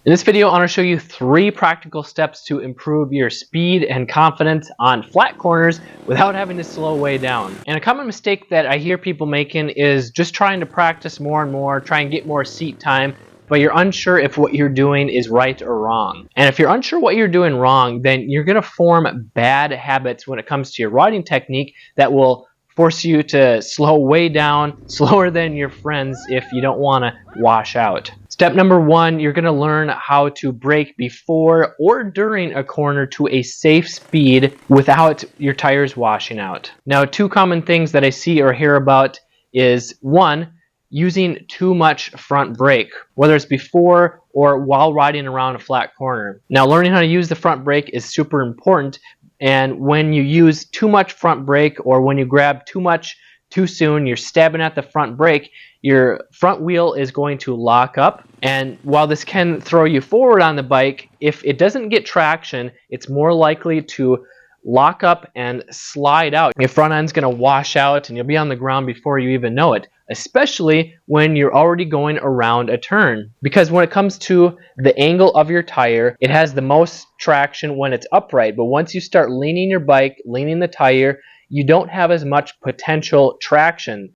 In this video, I want to show you 3 practical steps to improve your speed and confidence on flat corners without having to slow way down. And a common mistake that I hear people making is just trying to practice more and more, try and get more seat time, but you're unsure if what you're doing is right or wrong. And if you're unsure what you're doing wrong, then you're going to form bad habits when it comes to your riding technique that will force you to slow way down, slower than your friends if you don't want to wash out. Step number 1, you're going to learn how to brake before or during a corner to a safe speed without your tires washing out. Now, 2 common things that I see or hear about is 1, using too much front brake, whether it's before or while riding around a flat corner. Now, learning how to use the front brake is super important, and when you use too much front brake or when you grab too much too soon, you're stabbing at the front brake, your front wheel is going to lock up. And while this can throw you forward on the bike, if it doesn't get traction, it's more likely to lock up and slide out. Your front end's going to wash out and you'll be on the ground before you even know it, especially when you're already going around a turn. Because when it comes to the angle of your tire, it has the most traction when it's upright, but once you start leaning your bike, leaning the tire, you don't have as much potential traction.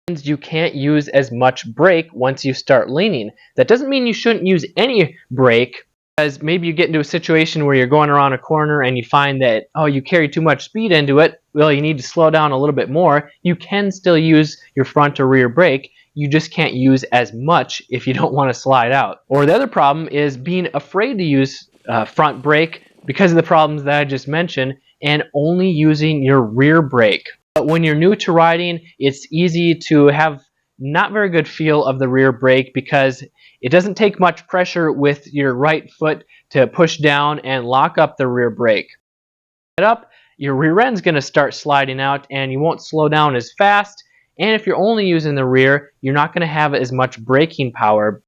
You can't use as much brake once you start leaning. That doesn't mean you shouldn't use any brake, because maybe you get into a situation where you're going around a corner and you find that, oh, you carry too much speed into it. Well, you need to slow down a little bit more. You can still use your front or rear brake. You just can't use as much if you don't want to slide out. Or the other problem is being afraid to use front brake because of the problems that I just mentioned, and only using your rear brake. But when you're new to riding, it's easy to have not very good feel of the rear brake because it doesn't take much pressure with your right foot to push down and lock up the rear brake. Get up, your rear end's going to start sliding out and you won't slow down as fast. And if you're only using the rear, you're not going to have as much braking power.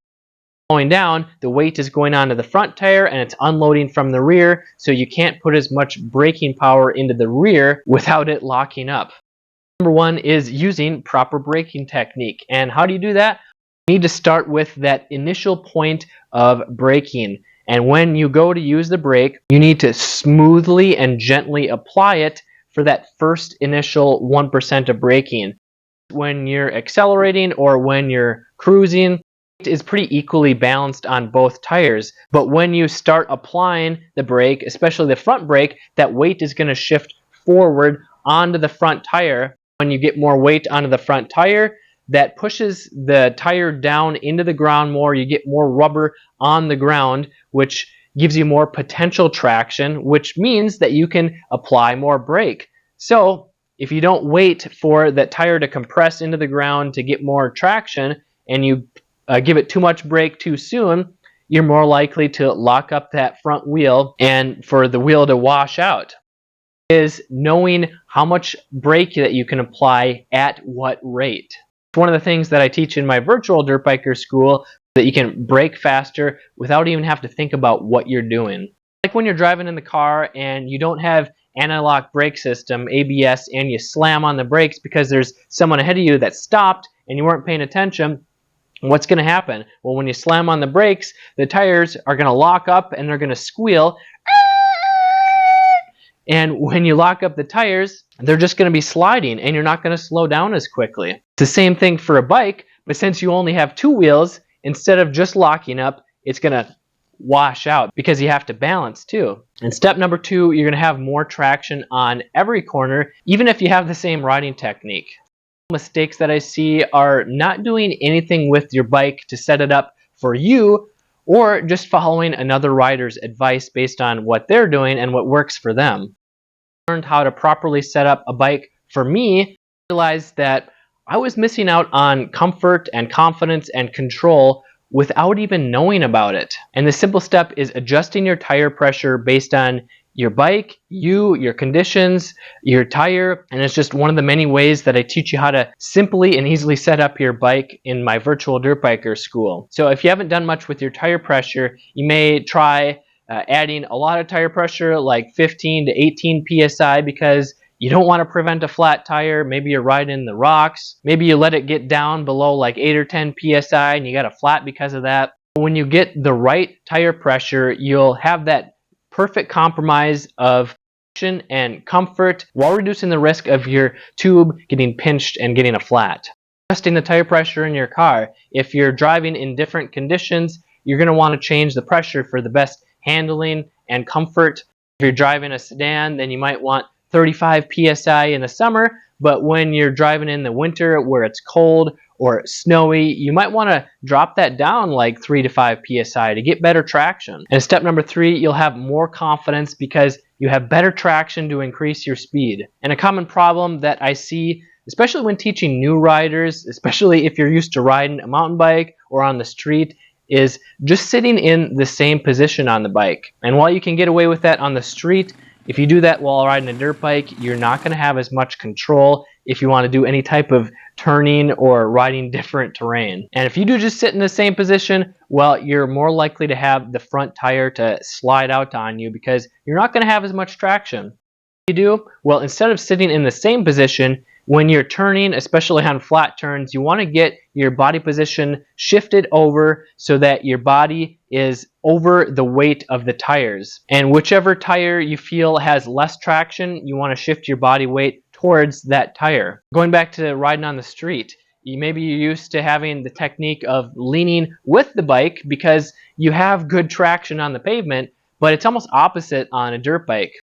Going down, the weight is going onto the front tire and it's unloading from the rear, so you can't put as much braking power into the rear without it locking up. Number 1 is using proper braking technique. And how do you do that? You need to start with that initial point of braking. And when you go to use the brake, you need to smoothly and gently apply it for that first initial 1% of braking. When you're accelerating or when you're cruising, it is pretty equally balanced on both tires. But when you start applying the brake, especially the front brake, that weight is going to shift forward onto the front tire. When you get more weight onto the front tire, that pushes the tire down into the ground more. You get more rubber on the ground, which gives you more potential traction, which means that you can apply more brake. So if you don't wait for that tire to compress into the ground to get more traction and you give it too much brake too soon, you're more likely to lock up that front wheel and for the wheel to wash out. Is knowing how much brake that you can apply at what rate. One of the things that I teach in my virtual dirt biker school, that you can brake faster without even have to think about what you're doing. Like when you're driving in the car and you don't have anti-lock brake system, ABS, and you slam on the brakes because there's someone ahead of you that stopped and you weren't paying attention. What's going to happen? Well, when you slam on the brakes, the tires are going to lock up and they're going to squeal. And when you lock up the tires, they're just going to be sliding and you're not going to slow down as quickly. It's the same thing for a bike, but since you only have 2 wheels, instead of just locking up, it's going to wash out because you have to balance too. And step number 2, you're going to have more traction on every corner, even if you have the same riding technique. Mistakes that I see are not doing anything with your bike to set it up for you, or just following another rider's advice based on what they're doing and what works for them. I learned how to properly set up a bike for me. I realized that I was missing out on comfort and confidence and control without even knowing about it. And the simple step is adjusting your tire pressure based on your bike, your conditions, your tire, and it's just one of the many ways that I teach you how to simply and easily set up your bike in my virtual dirt biker school. So if you haven't done much with your tire pressure, you may try adding a lot of tire pressure, like 15 to 18 psi, because you don't want to prevent a flat tire. Maybe you're riding the rocks. Maybe you let it get down below like 8 or 10 psi and you got a flat because of that. When you get the right tire pressure, you'll have that perfect compromise of function and comfort while reducing the risk of your tube getting pinched and getting a flat. Adjusting the tire pressure in your car. If you're driving in different conditions, you're going to want to change the pressure for the best handling and comfort. If you're driving a sedan, then you might want 35 psi in the summer, but when you're driving in the winter where it's cold or snowy, you might want to drop that down like 3 to 5 psi to get better traction. And step number 3, you'll have more confidence because you have better traction to increase your speed. And a common problem that I see, especially when teaching new riders, especially if you're used to riding a mountain bike or on the street, is just sitting in the same position on the bike. And while you can get away with that on the street, if you do that while riding a dirt bike, you're not going to have as much control if you want to do any type of turning or riding different terrain. And if you do just sit in the same position, well, you're more likely to have the front tire to slide out on you because you're not going to have as much traction. What do you do? Well, instead of sitting in the same position, when you're turning, especially on flat turns, you want to get your body position shifted over so that your body is over the weight of the tires. And whichever tire you feel has less traction, you want to shift your body weight towards that tire. Going back to riding on the street, maybe you're used to having the technique of leaning with the bike because you have good traction on the pavement, but it's almost opposite on a dirt bike.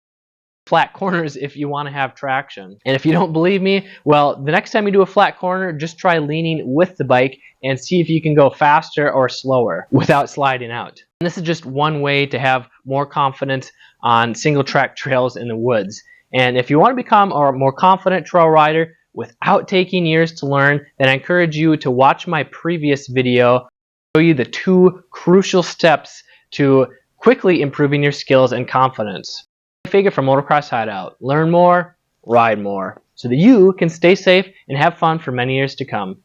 Flat corners if you want to have traction. And if you don't believe me, well, the next time you do a flat corner, just try leaning with the bike and see if you can go faster or slower without sliding out. And this is just one way to have more confidence on single track trails in the woods. And if you want to become a more confident trail rider without taking years to learn, then I encourage you to watch my previous video, show you the 2 crucial steps to quickly improving your skills and confidence. Figure from Motocross Hideout. Learn more, ride more, so that you can stay safe and have fun for many years to come.